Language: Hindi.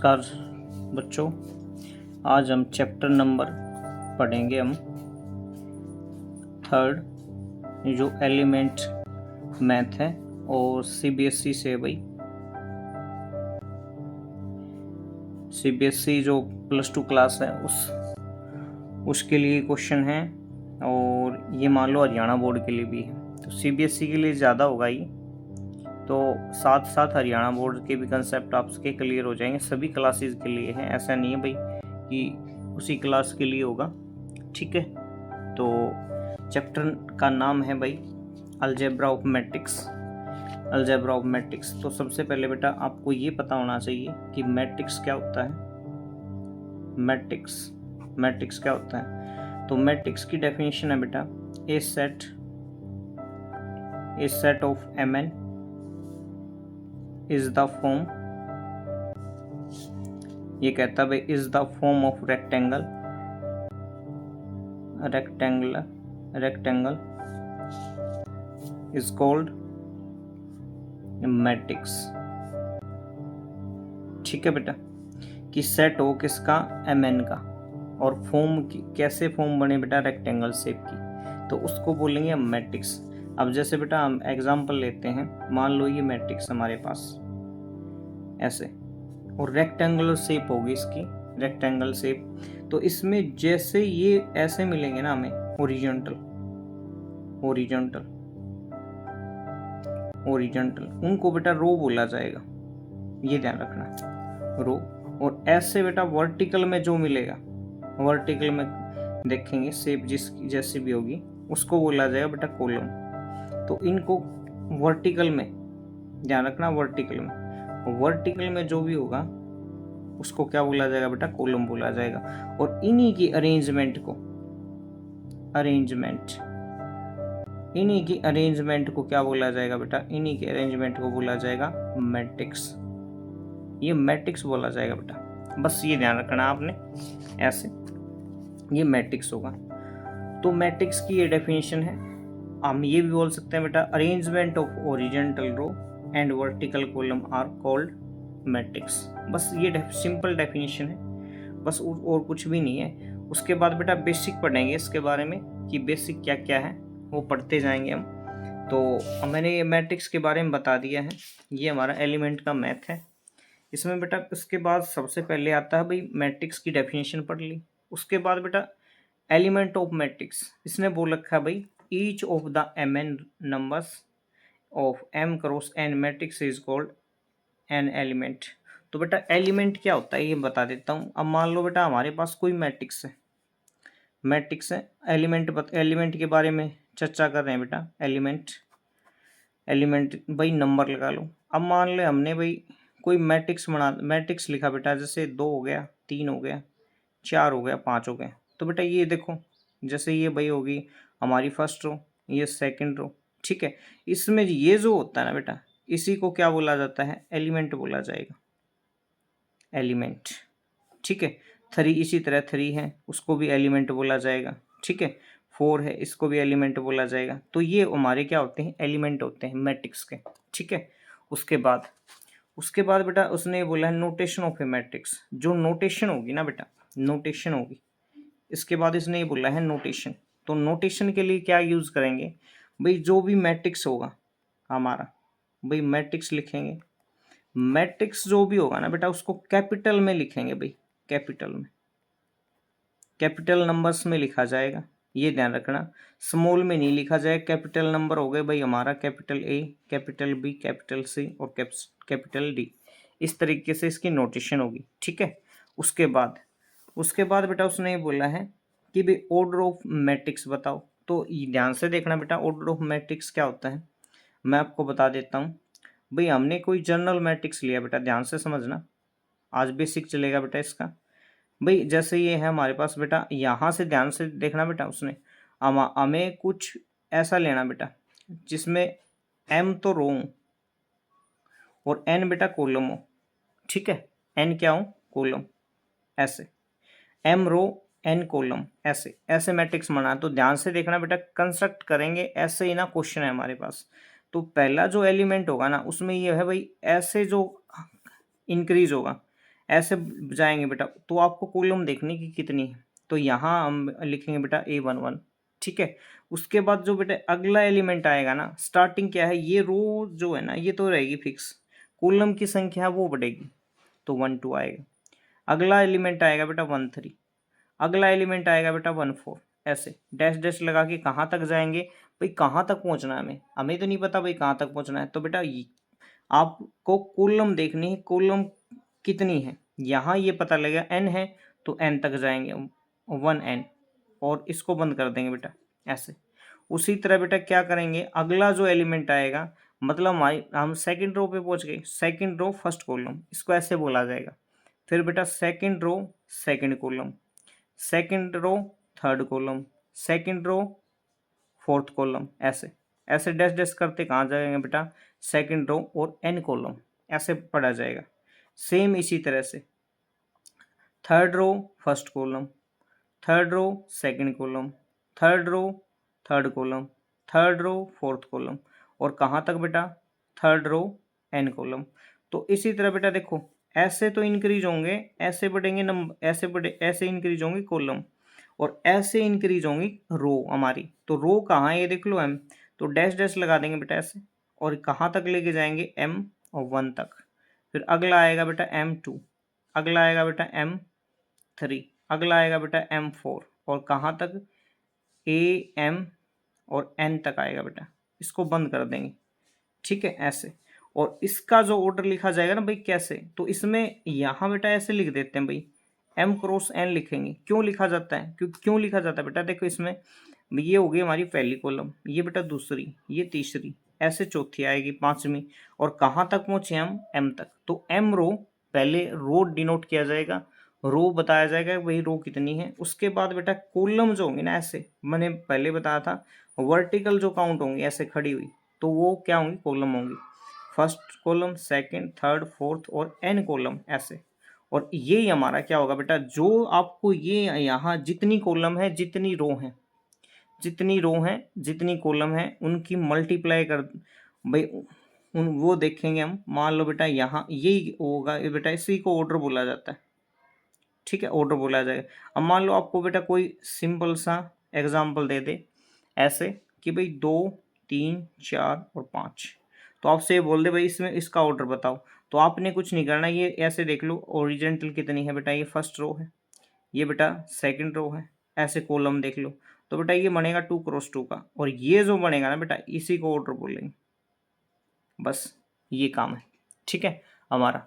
नमस्कार बच्चों, आज हम चैप्टर नंबर पढ़ेंगे हम थर्ड, जो एलिमेंट मैथ है और सीबीएसई से है भाई। सीबीएसई जो +2 क्लास है उसके लिए क्वेश्चन है और ये मान लो हरियाणा बोर्ड के लिए भी है। तो सीबीएसई के लिए ज़्यादा होगा ये, तो साथ साथ हरियाणा बोर्ड के भी कंसेप्ट आपके क्लियर हो जाएंगे। सभी क्लासेस के लिए है, ऐसा नहीं है भाई कि उसी क्लास के लिए होगा। ठीक है, तो चैप्टर का नाम है भाई algebra of matrix. Algebra of matrix. तो सबसे पहले बेटा आपको ये पता होना चाहिए कि मैट्रिक्स क्या होता है। मैट्रिक्स क्या होता है? तो मैट्रिक्स की डेफिनेशन है बेटा a set of mn is the form, ये कहता है भाई is the form of rectangle is called matrix. ठीक है बेटा, कि सेट हो किसका, mn का, और फॉर्म की कैसे फॉर्म बने बेटा, रेक्टेंगल शेप की, तो उसको बोलेंगे मैट्रिक्स। अब जैसे बेटा हम एग्जांपल लेते हैं, मान लो ये मैट्रिक्स हमारे पास ऐसे और रेक्टेंगुलर शेप होगी इसकी, रेक्टेंगल शेप। तो इसमें जैसे ये ऐसे मिलेंगे ना हमें ओरिजेंटल, उनको बेटा रो बोला जाएगा, ये ध्यान रखना, रो। और ऐसे बेटा वर्टिकल में जो मिलेगा, वर्टिकल में देखेंगे शेप जिसकी जैसी भी होगी उसको बोला जाएगा बेटा कॉलम। तो इनको वर्टिकल में ध्यान रखना, वर्टिकल में जो भी होगा उसको क्या बोला जाएगा बेटा, कॉलम बोला जाएगा। और इन्हीं की अरेंजमेंट को क्या बोला जाएगा बेटा, इन्हीं के अरेंजमेंट को बोला जाएगा मैट्रिक्स। ये मैट्रिक्स बोला जाएगा बेटा, बस ये ध्यान रखना आपने, ऐसे ये मैट्रिक्स होगा। तो मैट्रिक्स की ये डेफिनेशन है। हम ये भी बोल सकते हैं बेटा arrangement of horizontal row and vertical column are called matrix. बस ये सिंपल डेफिनेशन है, बस और कुछ भी नहीं है। उसके बाद बेटा बेसिक पढ़ेंगे इसके बारे में कि बेसिक क्या क्या है, वो पढ़ते जाएंगे हम। तो मैंने ये मैट्रिक्स के बारे में बता दिया है, ये हमारा एलिमेंट का मैथ है। इसमें बेटा उसके बाद सबसे पहले आता है भाई मैट्रिक्स की डेफिनेशन पढ़ ली। उसके बाद बेटा एलिमेंट ऑफ मैट्रिक्स, इसने बोल रखा है भाई each of the mn numbers of m cross n matrix is called an element. तो बेटा एलिमेंट क्या होता है ये बता देता हूँ। अब मान लो बेटा हमारे पास कोई मैट्रिक्स है, एलिमेंट के बारे में चर्चा कर रहे हैं बेटा। एलिमेंट भाई नंबर लगा लो। अब मान ले हमने भाई कोई मैट्रिक्स लिखा बेटा, जैसे 2 हो गया, 3 हो गया, 4 हो गया, 5 हो गया। तो बेटा ये देखो, जैसे ये भाई होगी हमारी फर्स्ट रो, ये सेकंड रो। ठीक है, इसमें ये जो होता है ना बेटा, इसी को क्या बोला जाता है, एलिमेंट बोला जाएगा, एलिमेंट। ठीक है, 3 इसी तरह 3 है, उसको भी एलिमेंट बोला जाएगा। ठीक है, 4 है, इसको भी एलिमेंट बोला जाएगा। तो ये हमारे क्या होते हैं, एलिमेंट होते हैं मैट्रिक्स के। ठीक है, उसके बाद बेटा उसने बोला है नोटेशन ऑफ ए मैट्रिक्स। जो नोटेशन होगी ना बेटा, नोटेशन होगी, इसके बाद इसने ये बोला है नोटेशन। तो नोटेशन के लिए क्या यूज करेंगे भाई, जो भी मैट्रिक्स होगा हमारा, भाई मैट्रिक्स लिखेंगे, मैट्रिक्स जो भी होगा ना बेटा उसको कैपिटल में लिखेंगे भाई, कैपिटल नंबर्स में लिखा जाएगा, ये ध्यान रखना। स्मॉल में नहीं लिखा जाएगा। कैपिटल नंबर हो गए भाई हमारा capital A, capital B, capital C और कैपिटल D। इस तरीके से इसकी नोटेशन होगी। ठीक है, उसके बाद बेटा उसने ये बोला है कि भाई ऑर्डर ऑफ मैट्रिक्स बताओ। तो ध्यान से देखना बेटा, ऑर्डर ऑफ मैट्रिक्स क्या होता है मैं आपको बता देता हूँ। भाई हमने कोई जनरल मैट्रिक्स लिया बेटा, ध्यान से समझना, आज बेसिक चलेगा बेटा इसका। भाई जैसे ये है हमारे पास बेटा, यहाँ से ध्यान से देखना बेटा, उसने हमें कुछ ऐसा लेना बेटा जिसमें m तो रो और n बेटा कॉलम हो। ठीक है, n क्या हो, कॉलम, ऐसे m रो n कॉलम, ऐसे मैट्रिक्स बना। तो ध्यान से देखना बेटा, कंस्ट्रक्ट करेंगे ऐसे ही ना, क्वेश्चन है हमारे पास। तो पहला जो एलिमेंट होगा ना उसमें ये है भाई, ऐसे जो इंक्रीज होगा ऐसे जाएंगे बेटा, तो आपको कॉलम देखनी कि कितनी है। तो यहाँ हम लिखेंगे बेटा A11, ठीक है। उसके बाद जो बेटा अगला एलिमेंट आएगा ना, स्टार्टिंग क्या है, ये रो जो है ना ये तो रहेगी फिक्स, कॉलम की संख्या वो बढ़ेगी, तो 1 2 आएगा। अगला एलिमेंट आएगा बेटा 1 3, अगला एलिमेंट आएगा बेटा 1 4, ऐसे डैश डैश लगा के कहाँ तक जाएंगे भाई, कहाँ तक पहुँचना है हमें, हमें तो नहीं पता भाई कहाँ तक पहुँचना है। तो बेटा आपको कॉलम देखनी है, कॉलम कितनी है, यहाँ ये पता लगेगा n है तो n तक जाएंगे 1n, और इसको बंद कर देंगे बेटा ऐसे। उसी तरह बेटा क्या करेंगे, अगला जो एलिमेंट आएगा, मतलब हम सेकंड रो पे पहुंच गए, सेकंड रो फर्स्ट कॉलम, इसको ऐसे बोला जाएगा। फिर बेटा second row second column, second row third column, second row fourth column, ऐसे ऐसे डैश डैश करते कहाँ जाएंगे बेटा, सेकंड रो और n कॉलम, ऐसे पढ़ा जाएगा। सेम इसी तरह से third row first column, third row second column, third row third column, third row fourth column, और कहाँ तक बेटा, थर्ड रो n कॉलम। तो इसी तरह बेटा देखो, ऐसे तो इंक्रीज होंगे, ऐसे बढ़ेंगे नंबर, ऐसे बढ़े, ऐसे इंक्रीज होंगे कॉलम, और ऐसे इंक्रीज होंगी रो हमारी। तो रो कहाँ है ये देख लो m, तो डैश डैश लगा देंगे बेटा ऐसे, और कहाँ तक लेके जाएंगे m और 1 तक। फिर अगला आएगा बेटा M2, अगला आएगा बेटा M3, अगला आएगा बेटा M4, और कहाँ तक A M और N तक आएगा बेटा, इसको बंद कर देंगे, ठीक है ऐसे। और इसका जो ऑर्डर लिखा जाएगा ना भाई कैसे, तो इसमें यहाँ बेटा ऐसे लिख देते हैं भाई, M क्रॉस N लिखेंगे। क्यों लिखा जाता है, क्यों लिखा जाता है बेटा, देखो इसमें ये हो गई हमारी पहली कॉलम, ये बेटा दूसरी, ये तीसरी, ऐसे चौथी आएगी, पांचवी, और कहाँ तक पहुंचे हम M तक। तो M रो, पहले रो डिनोट किया जाएगा, रो बताया जाएगा वही रो कितनी है। उसके बाद बेटा कॉलम जो होंगे ना, ऐसे मैंने पहले बताया था, वर्टिकल जो काउंट होंगी ऐसे खड़ी हुई, तो वो क्या होंगी, कॉलम होंगी। First column, second, third, fourth और n कॉलम ऐसे। और ये हमारा क्या होगा बेटा, जो आपको ये यहाँ जितनी कॉलम है जितनी रो है, जितनी रो है जितनी कॉलम है उनकी मल्टीप्लाई कर भाई, उन वो देखेंगे हम। मान लो बेटा यहाँ यही होगा बेटा, इसी को ऑर्डर बोला जाता है, ठीक है, ऑर्डर बोला जाएगा। अब मान लो आपको बेटा कोई सिंपल सा एग्जांपल दे दे ऐसे कि भाई 2 3 4 और 5, तो आपसे ये बोल दे भाई इसमें इसका ऑर्डर बताओ, तो आपने कुछ नहीं करना, ये ऐसे देख लो ओरिजेंटल कितनी है बेटा, ये फर्स्ट रो है, ये बेटा सेकंड रो है, ऐसे कॉलम देख लो। तो बेटा ये बनेगा 2 क्रॉस 2 का, और ये जो बनेगा ना बेटा इसी को ऑर्डर बोलेंगे, बस ये काम है, ठीक है हमारा।